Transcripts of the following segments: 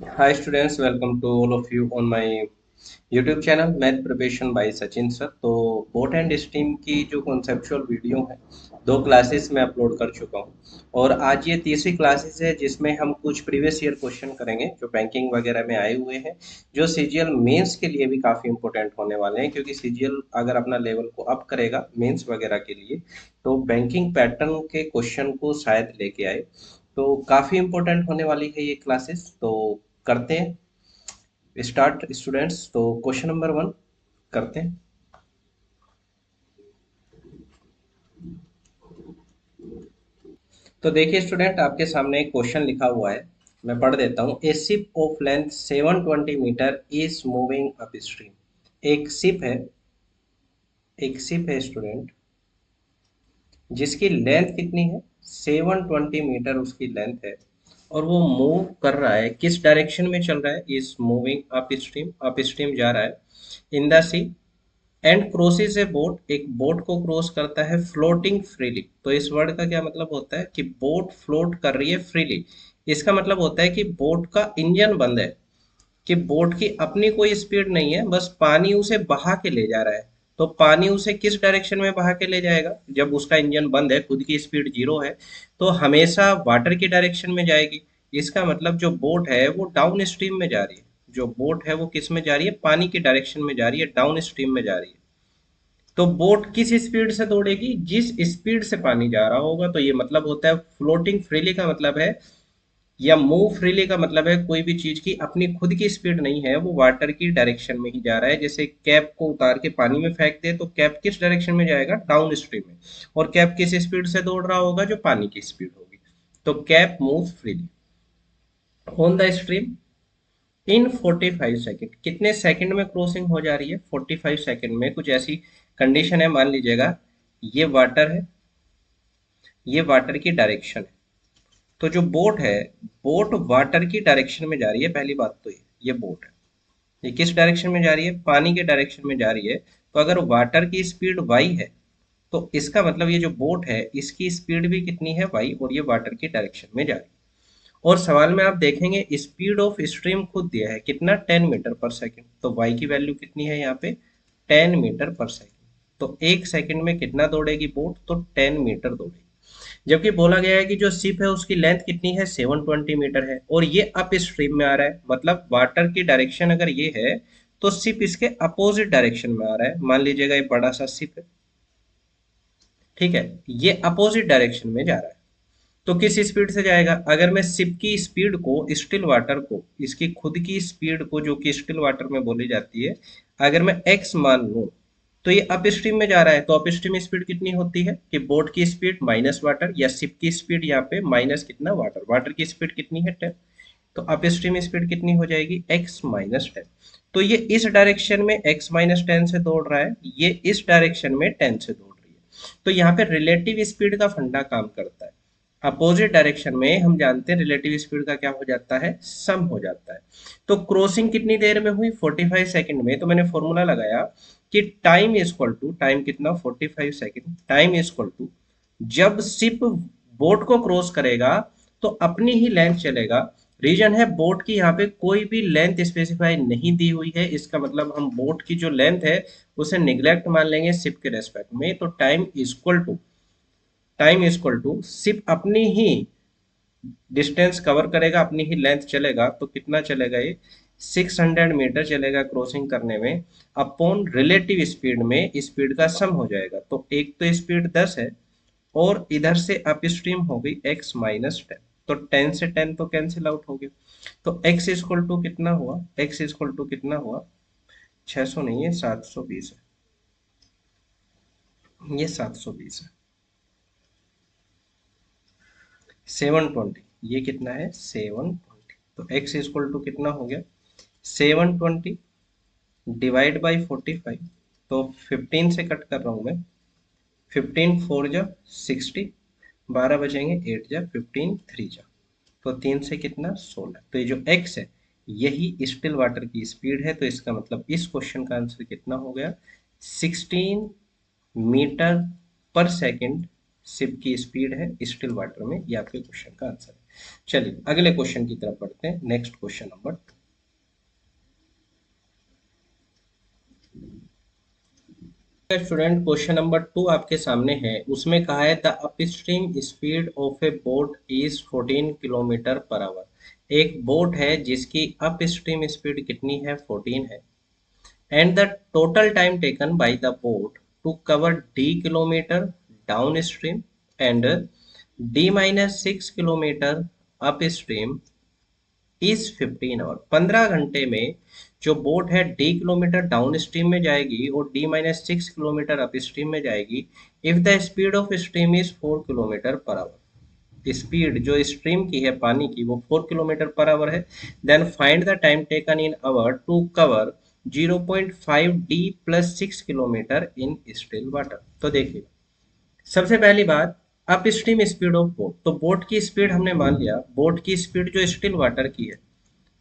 Hi students, welcome to all of you on my YouTube channel math preparation bye Sachin sir. तो boat and stream की जो conceptual video है, दो classes में upload कर चुका हूँ और आज ये तीसरी क्लासेस है जिसमें हम कुछ प्रीवियस ईयर क्वेश्चन करेंगे जो बैंकिंग वगैरह में आए हुए हैं, जो सीजीएल मेंस के लिए भी काफ़ी इंपॉर्टेंट होने वाले हैं, क्योंकि सीजीएल अगर अपना लेवल को अप करेगा मेंस वगैरह के लिए तो बैंकिंग पैटर्न के क्वेश्चन को शायद लेके आए। तो काफ़ी इंपॉर्टेंट होने वाली है ये क्लासेस। तो करते हैं स्टार्ट स्टूडेंट्स। तो क्वेश्चन नंबर वन करते हैं। तो देखिए स्टूडेंट, आपके सामने एक क्वेश्चन लिखा हुआ है, मैं पढ़ देता हूँ। A ship of length 720 metre is moving upstream. एक शिप है, एक शिप है स्टूडेंट, जिसकी लेंथ कितनी है? 720 मीटर उसकी लेंथ है और वो मूव कर रहा है, किस डायरेक्शन में चल रहा है? इज मूविंग अप स्ट्रीम जा रहा है in the sea and crosses a boat, एक बोट को क्रॉस करता है फ्लोटिंग फ्रीली। तो इस वर्ड का क्या मतलब होता है कि बोट फ्लोट कर रही है फ्रीली। इसका मतलब होता है कि बोट का इंजन बंद है, कि बोट की अपनी कोई स्पीड नहीं है, बस पानी उसे बहा के ले जा रहा है। तो पानी उसे किस डायरेक्शन में बहा के ले जाएगा? जब उसका इंजन बंद है, खुद की स्पीड जीरो है, तो हमेशा वाटर की डायरेक्शन में जाएगी। इसका मतलब जो बोट है वो डाउन स्ट्रीम में जा रही है। जो बोट है वो किस में जा रही है? पानी की डायरेक्शन में जा रही है, डाउन स्ट्रीम में जा रही है। तो बोट किस स्पीड से दौड़ेगी? जिस स्पीड से पानी जा रहा होगा। तो ये मतलब होता है फ्लोटिंग फ्रीली का मतलब है, या मूव फ्रीली का मतलब है कोई भी चीज की अपनी खुद की स्पीड नहीं है, वो वाटर की डायरेक्शन में ही जा रहा है। जैसे कैप को उतार के पानी में फेंक दे तो कैप किस डायरेक्शन में जाएगा? डाउन स्ट्रीम में। और कैप किस स्पीड से दौड़ रहा होगा? जो पानी की स्पीड होगी। तो cap move freely on the stream in 45 second. कितने सेकंड में क्रॉसिंग हो जा रही है? 45 सेकेंड में। कुछ ऐसी कंडीशन है, मान लीजिएगा ये वाटर है, ये वाटर की डायरेक्शन है। तो जो बोट है, बोट वाटर की डायरेक्शन में जा रही है। पहली बात तो ये बोट है, ये किस डायरेक्शन में जा रही है? पानी के डायरेक्शन में जा रही है। तो अगर वाटर की स्पीड वाई है तो इसका मतलब ये जो बोट है इसकी स्पीड भी कितनी है? वाई, और ये वाटर की डायरेक्शन में जा रही है। और सवाल में आप देखेंगे स्पीड ऑफ स्ट्रीम खुद दिया है कितना? 10 मीटर पर सेकेंड। तो वाई की वैल्यू कितनी है यहाँ पे? 10 मीटर पर सेकेंड। तो एक सेकेंड में कितना दौड़ेगी बोट? तो 10 मीटर दौड़ेगी। जबकि बोला गया है कि जो शिप है उसकी लेंथ कितनी है? 720 मीटर है और ये अप स्ट्रीम में आ रहा है। मतलब वाटर की डायरेक्शन अगर ये है तो शिप इसके अपोजिट डायरेक्शन में आ रहा है। मान लीजिएगा ये बड़ा सा शिप है, ठीक है, ये अपोजिट डायरेक्शन में जा रहा है। तो किस स्पीड से जाएगा? अगर मैं शिप की स्पीड को, स्टिल वाटर को, इसकी खुद की स्पीड को जो कि स्टिल वाटर में बोली जाती है, अगर मैं एक्स मान लूं तो ये अप स्ट्रीम में जा रहा है। तो अप स्ट्रीम स्पीड कितनी होती है कि बोट की स्पीड माइनस वाटर, या शिप की स्पीड यहाँ पे माइनस कितना? वाटर। वाटर की स्पीड कितनी है? 10। तो अप स्ट्रीम स्पीड कितनी हो जाएगी? x-10। तो ये इस डायरेक्शन में x-10 से दौड़ रहा है, ये इस डायरेक्शन में 10 से दौड़ रही है। तो यहाँ पे रिलेटिव स्पीड का फंडा काम करता है। अपोजिट डायरेक्शन में हम जानते हैं रिलेटिव स्पीड का क्या हो जाता है? सम हो जाता है। तो क्रॉसिंग कितनी देर में हुई? 45 सेकेंड में। तो मैंने फॉर्मूला लगाया कि time is equal to, time कितना? 45 second. Time is equal to, जब शिप बोट को क्रॉस करेगा तो अपनी ही लेंथ चलेगा। रीजन है बोट की यहाँ पे कोई भी लेंथ स्पेसिफाई नहीं दी हुई है, इसका मतलब हम बोट की जो लेंथ है उसे निग्लेक्ट मान लेंगे शिप के रेस्पेक्ट में। तो time is equal to ship अपनी ही डिस्टेंस कवर करेगा, अपनी ही लेंथ चलेगा। तो कितना चलेगा ये? 600 मीटर चलेगा क्रॉसिंग करने में, अपॉन रिलेटिव स्पीड में स्पीड का सम हो जाएगा। तो एक तो स्पीड 10 है और इधर से अप स्ट्रीम हो गई x-10। तो 10 से 10 तो कैंसिल आउट हो गया। तो x इक्वल टू कितना हुआ? x इक्वल टू कितना हुआ? 600 नहीं है, 720 है। ये 720 है। 720, ये कितना है? 720। तो x इक्वल टू कितना हो गया? 720 डिवाइड बाई 45। तो 15 से कट कर रहा हूं मैं। 15 4 जा 60, 12 बचेंगे, 8 जा 15, 3 जा, तो 3 से कितना? 16। तो ये जो x है यही स्टिल वाटर की स्पीड है। तो इसका मतलब इस क्वेश्चन का आंसर कितना हो गया? 16 मीटर पर सेकेंड शिप की स्पीड है स्टिल वाटर में। ये आपके क्वेश्चन का आंसर है। चलिए अगले क्वेश्चन की तरफ बढ़ते हैं। Next question number, student question number 2 आपके सामने है। उसमें कहा है the upstream speed of a boat is 14 kilometre per hour. एक बोट है जिसकी अपस्ट्रीम स्पीड कितनी है, 14 है। And the total time taken by the boat to cover d kilometre downstream and d minus 6 kilometre upstream is 15 hour. 15 घंटे में जो boat है डी किलोमीटर डाउन स्ट्रीम में जाएगी और D minus 6 kilometre up stream में जाएगी if the speed of stream is 4 kilometre per our. Speed जो स्ट्रीम की है पानी की वो 4 किलोमीटर पर आवर है। Then find the time taken in hour to cover 0.5 D plus 6 kilometre in still water. तो देखिए सबसे पहली बात, up stream speed of boat, तो बोट की स्पीड हमने मान लिया, बोट की स्पीड जो स्टिल वाटर की है,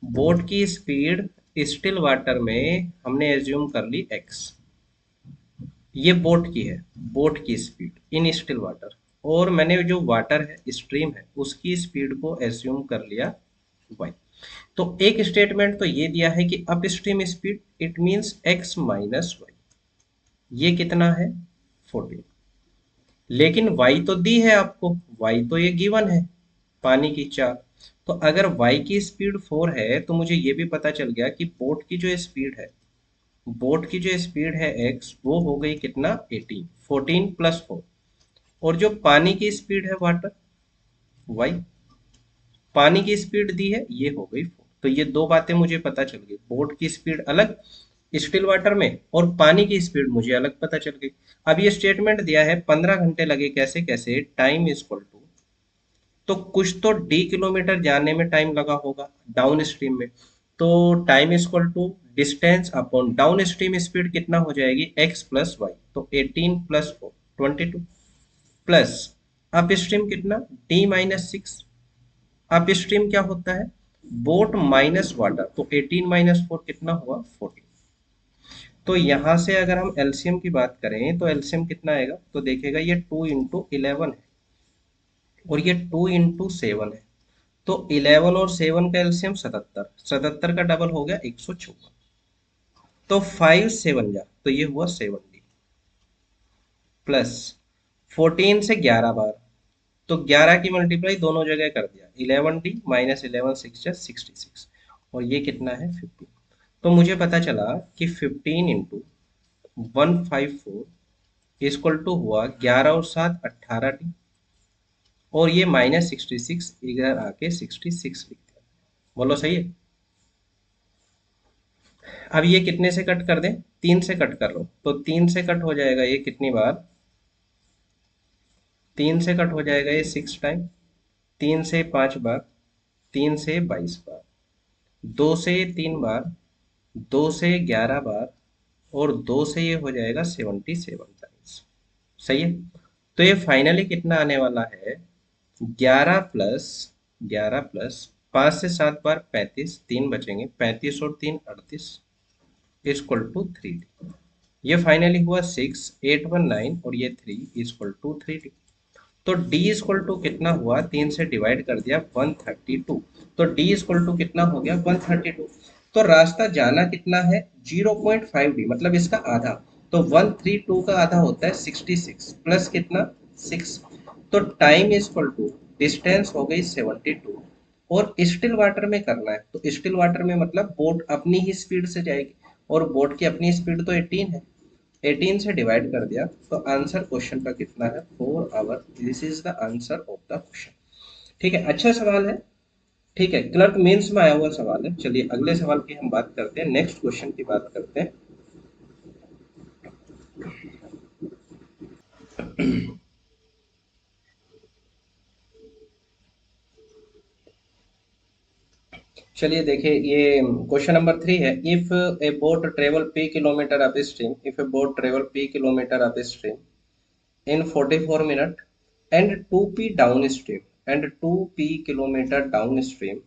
बोट की स्पीड स्टिल वाटर में हमने एज्यूम कर ली x। ये बोट की है, बोट की स्पीड इन स्टिल वाटर, और मैंने जो वाटर है स्ट्रीम है उसकी स्पीड को एज्यूम कर लिया y। तो एक स्टेटमेंट तो ये दिया है कि up stream speed it means x minus Y. ये कितना है, 14। लेकिन y तो दी है आपको, y तो ये गिवन है, पानी की 4। तो अगर y की स्पीड 4 है तो मुझे ये भी पता चल गया कि बोट की जो स्पीड है, बोट की जो स्पीड है x वो हो गई कितना, 18, 14 प्लस 4। और जो पानी की स्पीड है वाटर, y, पानी की स्पीड दी है ये हो गई 4। तो ये दो बातें मुझे पता चल गई, बोट की स्पीड अलग स्टिल वाटर में और पानी की स्पीड मुझे अलग पता चल गई। अब ये स्टेटमेंट दिया है 15 घंटे लगे, कैसे कैसे, टाइम इज इक्वल टू, तो कुछ तो डी किलोमीटर जाने में टाइम लगा होगा डाउन स्ट्रीम में, तो time is equal to distance upon down stream speed कितना हो जाएगी, एक्स प्लस वाई। तो 18 प्लस 4 22 प्लस अप स्ट्रीम कितना, डी माइनस 6। अप स्ट्रीम क्या होता है, बोट माइनस वाटर, तो 18 माइनस 4 कितना हुआ, 14। तो यहाँ से अगर हम एलसीएम की बात करें तो एलसीएम कितना आएगा, तो देखेगा ये 2 इंटू 11 है और ये 2 इंटू 7 है। तो 11 और 7 का एलसीएम 77, 77 का डबल हो गया 154। तो 5 7 जा, तो ये हुआ 70 प्लस 14 से 11 बार, तो 11 की मल्टीप्लाई दोनों जगह कर दिया, 11d माइनस 11 6 जा 66, और ये कितना है 15। तो मुझे पता चला कि 15 इंटू 154 इक्वल टू हुआ 11 और 7 18d, और ये माइनस 66 इधर आके 66 लिख दिया। बोलो सही है। अब ये कितने से कट कर दें, 3 से कट कर लो, तो 3 से कट हो जाएगा ये कितनी बार, 3 से कट हो जाएगा ये 6 टाइम, 3 से 5 बार, 3 से 22 बार, 2 से 3 बार, 2 से 11 बार, और 2 से ये हो जाएगा 77 टाइम्स। सही है। तो ये फाइनली कितना आने वाला है, 11 प्लस 5 से 7 बार 35, 3 बचेंगे, 35 और 3 38 इक्वल टू 3d। ये फाइनली हुआ 6819 और ये 3 इक्वल टू 3d। तो d इक्वल टू कितना हुआ, 3 से डिवाइड कर दिया 132, तो d इक्वल टू कितना हो गया 132। तो रास्ता जाना कितना है 0.5d, मतलब इसका आधा, तो 132 का आधा होता है 66 प्लस कितना 6। तो टाइम इक्वल टू डिस्टेंस हो गई 72, और स्टिल वाटर में करना है, तो स्टिल वाटर में मतलब बोट अपनी ही स्पीड से जाएगी, और बोट की अपनी स्पीड तो 18 है, 18 से डिवाइड कर दिया, तो आंसर क्वेश्चन का कितना है, 4 hour. This is the answer of the question. ठीक है, अच्छा सवाल है। ठीक है, क्लर्क मेंस में आया हुआ सवाल है। चलिए अगले सवाल की हम बात करते हैं, नेक्स्ट क्वेश्चन की बात करते हैं। चलिए देखिए, ये क्वेश्चन नंबर 3 है। If A boat travel p kilometre up stream, if A boat travel p kilometre up stream in 44 minute and 2p downstream and 2p kilometre downstream,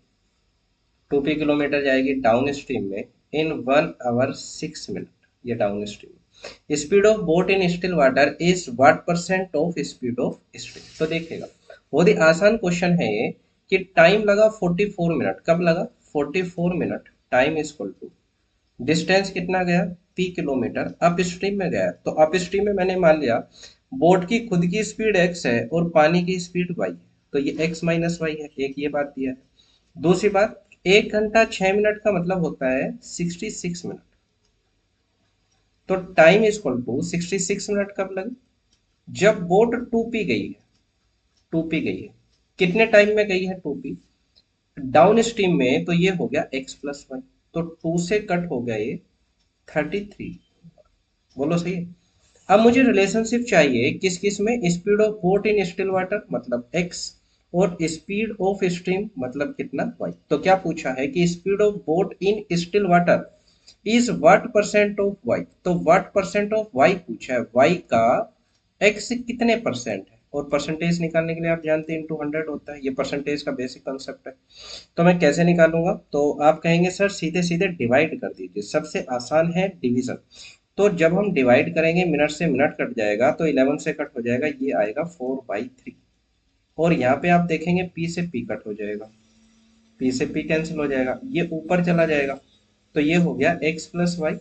2p kilometre जाएगी downstream में इन 1 आवर 6 मिनट, ये downstream. Speed of boat in still water is what percent of speed of stream. तो देखिएगा बहुत ही आसान question है ये, कि टाइम लगा 44 मिनट। कब लगा? 44 minute. Time is equal to distance कितना गया? पी किलोमीटर अप स्ट्रीम में गया। तो अप स्ट्रीम में मैंने मान लिया बोट की खुद की स्पीड एक्स है और पानी की स्पीड वाई है, तो ये एक्स माइनस वाई है। एक ये बात दिया है। दूसरी बात, 1 घंटा 6 मिनट का मतलब होता है 66 मिनट। तो time is equal to 66 minute कब लगे? जब बोट टूपी गई है। टूपी गई है कितने टाइम में गई है टूपी? डाउन स्ट्रीम में, तो ये हो गया एक्स प्लस वाई। तो 2 से कट हो गया ये 33। बोलो सही है। अब मुझे रिलेशनशिप चाहिए किस किस में? Speed of boat in still water मतलब एक्स, और स्पीड ऑफ स्ट्रीम मतलब कितना? वाई। तो क्या पूछा है कि speed of boat in still water is what percent of Y. तो व्हाट परसेंट ऑफ वाई पूछा है। वाई का एक्स कितने परसेंट है, और परसेंटेज निकालने के लिए आप जानते हैं इंटू 100 होता है। ये परसेंटेज का बेसिक कंसेप्ट है। तो मैं कैसे निकालूंगा? तो आप कहेंगे सर सीधे सीधे डिवाइड कर दीजिए, सबसे आसान है डिवीजन। तो जब हम डिवाइड करेंगे मिनट से मिनट कट जाएगा, तो 11 से कट हो जाएगा, ये आएगा 4/3। और यहाँ पे आप देखेंगे पी से पी कट हो जाएगा, पी से पी कैंसिल हो जाएगा, ये ऊपर चला जाएगा। तो ये हो गया एक्स प्लस वाई,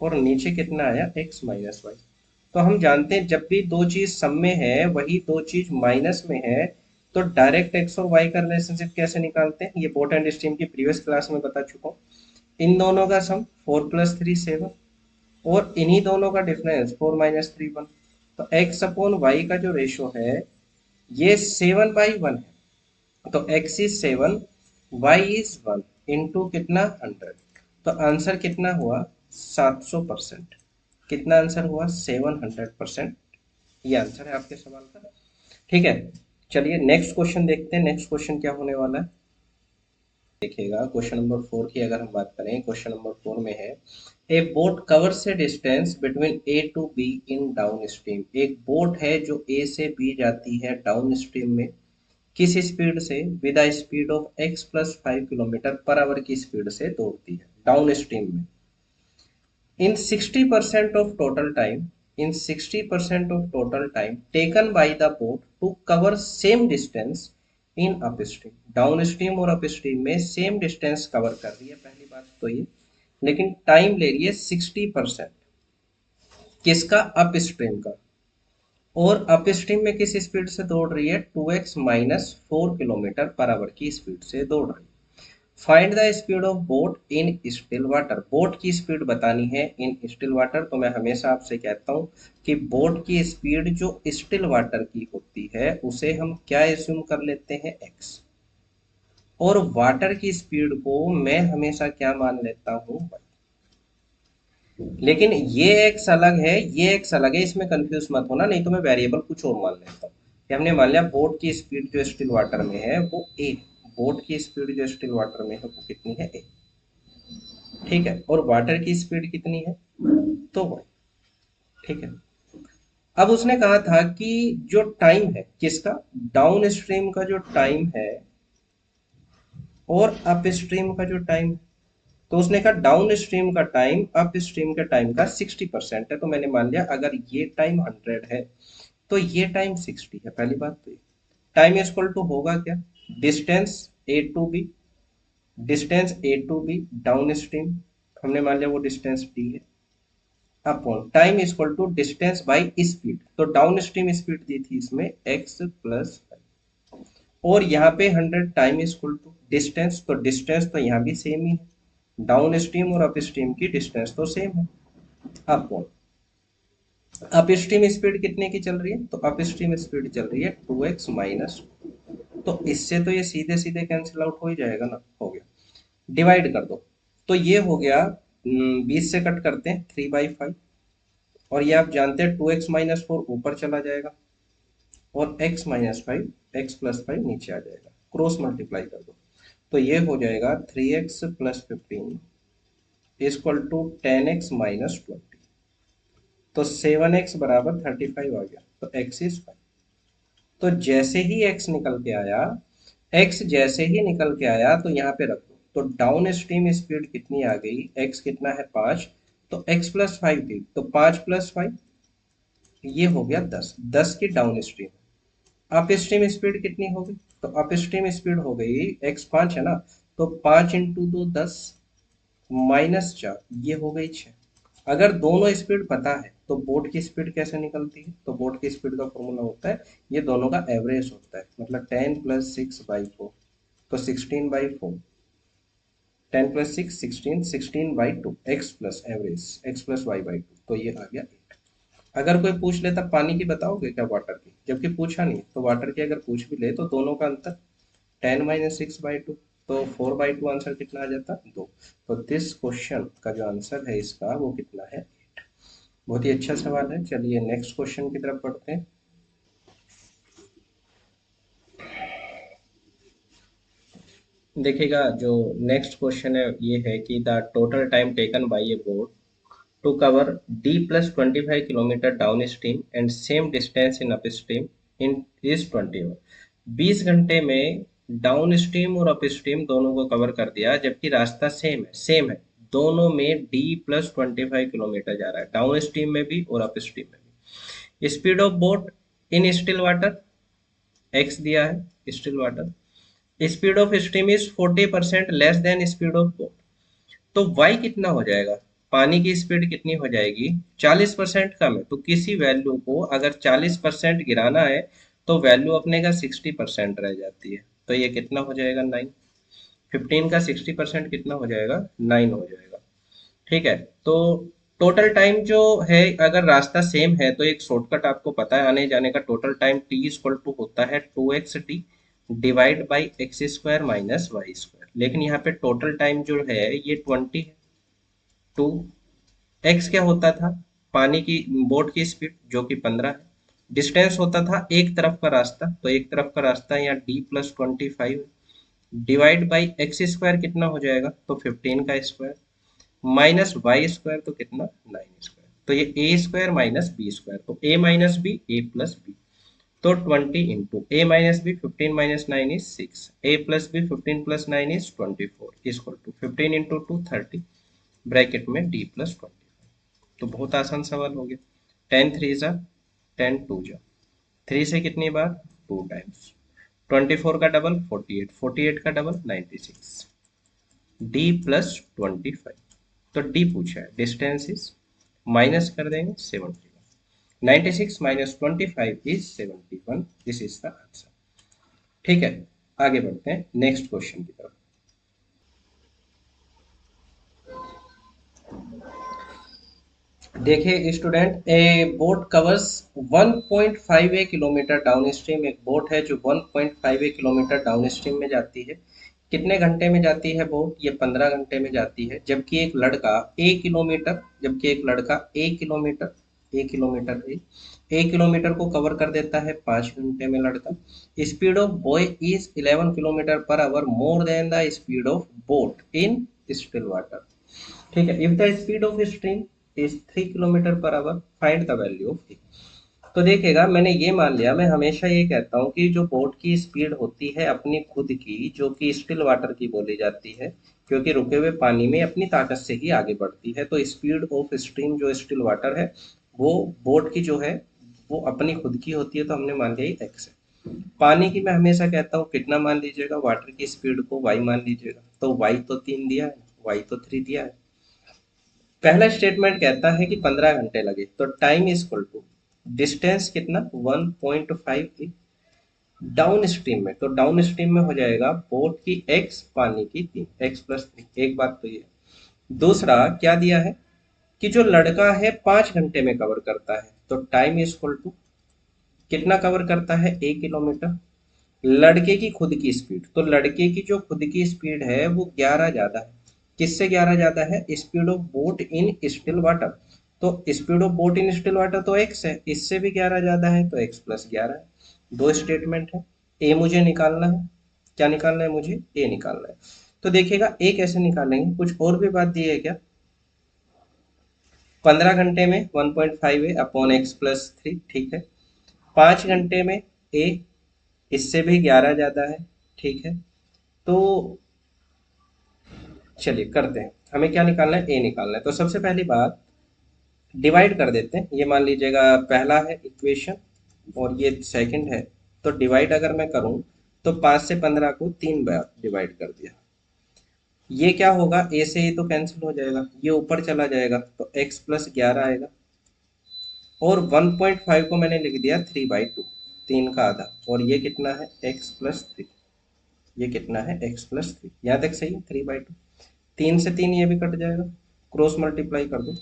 और नीचे कितना आया? X minus Y. तो हम जानते हैं जब भी दो चीज सम में है वही दो चीज माइनस में है, तो डायरेक्ट एक्स और वाई का रिलेशनशिप कैसे निकालते हैं? ये बोट एंड स्ट्रीम की प्रीवियस क्लास में बता चुका हूँ। इन दोनों का सम 4 + 3 7, और इन्हीं दोनों का डिफरेंस 4 - 3 1। तो एक्स अपॉन वाई का जो रेशो है ये 7/1 है। तो X is 7, Y is 1, into कितना? 100। तो आंसर कितना हुआ? 700%। कितना आंसर हुआ? 700%। ये आंसर है आपके सवाल का। ठीक है, चलिए नेक्स्ट क्वेश्चन देखते हैं। नेक्स्ट क्वेश्चन क्या होने वाला है देखिएगा। क्वेश्चन नंबर 4 की अगर हम बात करें, क्वेश्चन नंबर 4 में है a boat covers a distance between A to B in downstream. एक बोट है जो ए से बी जाती है डाउन स्ट्रीम में, किस स्पीड से? With the speed of x plus 5 kilometre per our की स्पीड से दौड़ती है डाउन स्ट्रीम में। In 60% of total time, in 60% of total time taken by the boat to cover same distance in upstream, downstream और upstream में same distance cover कर रही है, पहली बात तो ये। लेकिन टाइम ले रही है 60%। किसका? अपस्ट्रीम का। और अपस्ट्रीम में किस स्पीड से दौड़ रही है? 2x - 4 किलोमीटर पर आवर की स्पीड से दौड़ रही है। Find the speed of boat in still water. Boat की स्पीड बतानी है इन स्टिल वाटर। तो मैं हमेशा आपसे कहता हूं कि बोट की स्पीड जो स्टिल वाटर की होती है उसे हम क्या एज्यूम कर लेते हैं? एक्स। और वाटर की स्पीड को मैं हमेशा क्या मान लेता हूं? लेकिन ये एक्स अलग है, ये एक्स अलग है, इसमें कंफ्यूज मत होना, नहीं तो मैं वेरिएबल कुछ और मान लेता हूँ। कि हमने मान लिया बोट की स्पीड जो स्टिल वाटर में है वो ए। बोट की स्पीड जो स्टिल वाटर में है वो कितनी है? ए। ठीक है, और वाटर की स्पीड कितनी है? तो वो। ठीक है। अब उसने कहा था कि जो टाइम है किसका? डाउन स्ट्रीम का जो टाइम है और अप स्ट्रीम का जो टाइम। तो उसने कहा डाउन स्ट्रीम का टाइम अप स्ट्रीम के टाइम का 60% है। तो मैंने मान लिया अगर ये टाइम 100 है तो ये टाइम 60 है। पहली बात तो ये टाइम इक्वल टू होगा क्या? Distance A to B, distance A to B down stream, हमने मान लिया वो डिस्टेंस डी है, upon time is equal to distance by speed. तो डाउन स्ट्रीम स्पीड दी थी इसमें एक्स प्लस, और यहाँ पे 100 time is equal to distance. तो डिस्टेंस तो यहाँ भी सेम ही है, डाउन स्ट्रीम और अप स्ट्रीम की डिस्टेंस तो सेम है। अपॉन अप स्ट्रीम स्पीड कितने की चल रही है? तो अप स्ट्रीम स्पीड चल रही है 2x - तो इससे तो ये सीधे सीधे कैंसिल आउट हो ही जाएगा ना। हो गया, डिवाइड कर दो। तो ये हो गया 20 से कट करते हैं 3/5, और ये आप जानते हैं 2x - 4 ऊपर चला जाएगा, और x - 5 x + 5 नीचे आ जाएगा, क्रॉस मल्टीप्लाई कर दो। तो ये हो जाएगा 3x + 15 इक्वल टू 10x - 20। तो 7x बराबर 35 आ गया। तो x इज 5। तो जैसे ही x निकल के आया, x जैसे ही निकल के आया तो यहाँ पे रख दो। तो डाउन स्ट्रीम स्पीड कितनी आ गई? x कितना है? 5। तो x + 5 थी, तो 5 + 5 ये हो गया 10। 10 की down stream. Up stream speed कितनी होगी? तो अप स्ट्रीम स्पीड हो गई x 5 है ना, तो 5 इंटू 2 10 माइनस 4 ये हो गई 6। अगर दोनों स्पीड पता है तो बोट की स्पीड कैसे निकलती है, तो बोट की स्पीड का फॉर्मूला होता है ये दोनों का एवरेज होता है, मतलब 10 प्लस 6/4, तो 16/4, 10 plus 6 16, 16/2 x plus average x plus y/2, तो ये आ गया 8। अगर कोई पूछ लेता पानी की बताओगे क्या वाटर की, जबकि पूछा नहीं, तो वाटर की अगर पूछ भी ले तो दोनों का अंतर 10 - 6/2, तो 4/2 आंसर कितना आ जाता, 2। तो दिस क्वेश्चन का जो आंसर है इसका वो कितना है, 8। बहुत ही अच्छा सवाल है। चलिए नेक्स्ट क्वेश्चन की तरफ बढ़ते हैं। देखिएगा जो नेक्स्ट क्वेश्चन है ये है कि the total time taken bye A boat to cover D plus 25 kilometer downstream and same distance in upstream in is 20 hour। 20 घंटे में डाउन स्ट्रीम और अप स्ट्रीम दोनों को कवर कर दिया, जबकि रास्ता सेम है दोनों में D प्लस 25 किलोमीटर जा रहा है, डाउन स्ट्रीम में भी और अप स्ट्रीम में भी। Speed of boat in still water x दिया है still water, speed of stream is 40% less than speed of boat, तो y कितना हो जाएगा, पानी की स्पीड कितनी हो जाएगी, 40% कम है, तो किसी वैल्यू को अगर 40% गिराना है तो वैल्यू अपने का 60% रह जाती है, तो ये कितना हो जाएगा 9। 15 का 60% कितना हो जाएगा 9 हो जाएगा। ठीक है, तो टोटल टाइम जो है अगर रास्ता सेम है तो एक शॉर्टकट आपको पता है आने जाने का, total time t equal to होता है 2x t divide by x square minus y square, लेकिन यहाँ पे टोटल टाइम जो है ये 20 है। 2 x क्या होता था, पानी की बोट की स्पीड जो कि 15 है, डिस्टेंस होता था एक तरफ का रास्ता, तो एक तरफ का रास्ता यहाँ d+25 divide by x square कितना हो जाएगा, तो 15 का स्क्वायर माइनस वाई स्क्वायर तो कितना 9 स्क्वायर, तो ये A square minus B square, तो A minus B A plus B, तो 20 into A minus B 15 minus 9 is 6, A plus B 15 plus 9 is 24 equal to 15 into 2 30 bracket में d+25। तो बहुत आसान सवाल हो गया। 10 3 जा 10 2 जा 3 से कितनी बार 2 टाइम्स, 24 का डबल 48, 48 का डबल 96, d+25, तो डी पूछा है, डिस्टेंस इज माइनस कर देंगे 71, 96 minus 25 is 71, this is the answer. ठीक है, आगे बढ़ते हैं नेक्स्ट क्वेश्चन की तरफ। देखिए स्टूडेंट, ए boat covers 1.5 kilometre downstream, एक बोट है जो 1.5 किलोमीटर डाउन स्ट्रीम में जाती है। कितने घंटे में जाती है बोट, ये 15 घंटे में जाती है, जबकि एक लड़का एक किलोमीटर 1 किलोमीटर को कवर कर देता है 5 घंटे में लड़का। Speed of boy is 11 kilometre per our more than the speed of boat in still water. ठीक है, if the speed of stream is 3 kilometre per our find the value of. तो देखिएगा मैंने ये मान लिया, मैं हमेशा ये कहता हूँ कि जो बोट की स्पीड होती है अपनी खुद की, जो कि स्टिल वाटर की बोली जाती है, क्योंकि रुके हुए पानी में अपनी ताकत से ही आगे बढ़ती है, तो स्पीड ऑफ स्ट्रीम जो स्टिल वाटर है वो बोट की जो है वो अपनी खुद की होती है, तो हमने मान लिया ये एक्स है। पानी की मैं हमेशा कहता हूँ कितना मान लीजिएगा, वाटर की स्पीड को वाई मान लीजिएगा, तो वाई तो 3 दिया है, वाई तो 3 दिया है। पहला स्टेटमेंट कहता है कि 15 घंटे लगे, तो time is equal to distance कितना 1.5 डाउन स्ट्रीम में, तो डाउन स्ट्रीम में हो जाएगा बोट की एक्स पानी की 3 एक्स प्लस 3, एक बात तो ये। दूसरा क्या दिया है कि जो लड़का है 5 घंटे में कवर करता है, तो टाइम इज इक्वल टू कितना कवर करता है 1 किलोमीटर, लड़के की खुद की स्पीड, तो लड़के की जो खुद की स्पीड है वो 11 ज्यादा है, किससे 11 ज्यादा है, speed of boat in still water, तो speed of boat in still water तो एक्स है, इससे भी 11 ज्यादा है, तो एक्स प्लस 11 है। दो स्टेटमेंट है, ए मुझे निकालना है, क्या निकालना है मुझे, ए निकालना है। तो देखिएगा ए कैसे निकालेंगे, कुछ और भी बात दी है क्या, 15 घंटे में 1.5 ए अपॉन एक्स प्लस 3, ठीक है। 5 घंटे में ए, इससे भी 11 ज्यादा है, ठीक है। तो चलिए करते हैं, हमें क्या निकालना है, ए निकालना है, तो सबसे पहली बात डिवाइड कर देते हैं, ये मान लीजिएगा पहला है इक्वेशन और ये सेकंड है, तो डिवाइड अगर मैं करूं तो 5 से 15 को 3 बार डिवाइड कर दिया। ये क्या होगा, ए से ये तो कैंसिल हो जाएगा, ये ऊपर चला जाएगा तो x प्लस 11 आएगा। और 1.5 को मैंने लिख दिया 3/2, 3 का आधा। और ये कितना है, x प्लस 3। ये कितना है, x प्लस 3, यहाँ तक सही है, 3/2। 3 से 3 ये भी कट जाएगा, क्रॉस मल्टीप्लाई कर दो।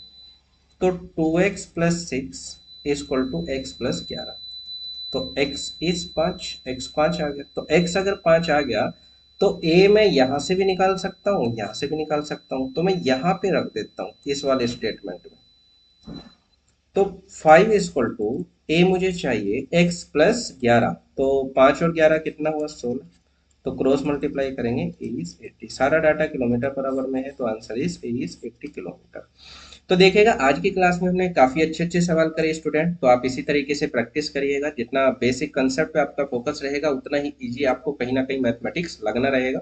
तो 2x plus 6 equal to x plus 11। तो x इज 5, x 5 आ गया। तो x अगर 5 आ गया तो a मैं यहां से भी निकाल सकता हूँ, यहां से भी निकाल सकता हूँ, तो मैं यहाँ पे रख देता हूँ इस वाले स्टेटमेंट में। तो 5 इजक्वल टू ए मुझे चाहिए x प्लस 11। तो 5 और 11 कितना हुआ, 16। तो क्रॉस मल्टीप्लाई करेंगे, ए इज 80। सारा डाटा किलोमीटर पर आवर में है तो answer is a is 80 kilometre. तो देखिएगा आज की क्लास में हमने काफी अच्छे अच्छे सवाल करे स्टूडेंट, तो आप इसी तरीके से प्रैक्टिस करिएगा। जितना बेसिक कंसेप्ट पे आपका फोकस रहेगा उतना ही इजी आपको कहीं ना कहीं मैथमेटिक्स लगना रहेगा।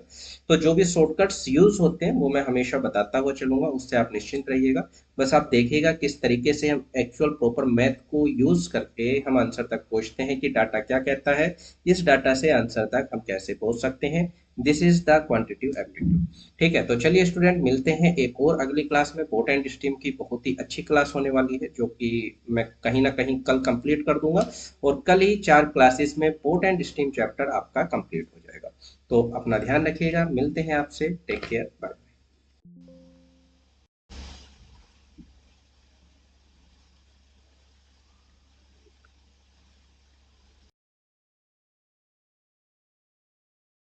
तो जो भी शॉर्टकट्स यूज होते हैं वो मैं हमेशा बताता हुआ चलूंगा, उससे आप निश्चिंत रहिएगा। बस आप देखिएगा किस तरीके से हम एक्चुअल प्रॉपर मैथ को यूज करके हम आंसर तक पहुंचते हैं कि डाटा क्या कहता है, इस डाटा से आंसर तक हम कैसे पहुंच सकते हैं। This is the quantitative aptitude. ठीक है, तो चलिए स्टूडेंट मिलते हैं एक और अगली क्लास में। बोट एंड स्ट्रीम की बहुत ही अच्छी क्लास होने वाली है जो कि मैं कहीं ना कहीं कल कंप्लीट कर दूंगा। और कल ही 4 क्लासेस में बोट एंड स्ट्रीम चैप्टर आपका कंप्लीट हो जाएगा। तो अपना ध्यान रखिएगा, मिलते हैं आपसे, टेक केयर, बाय।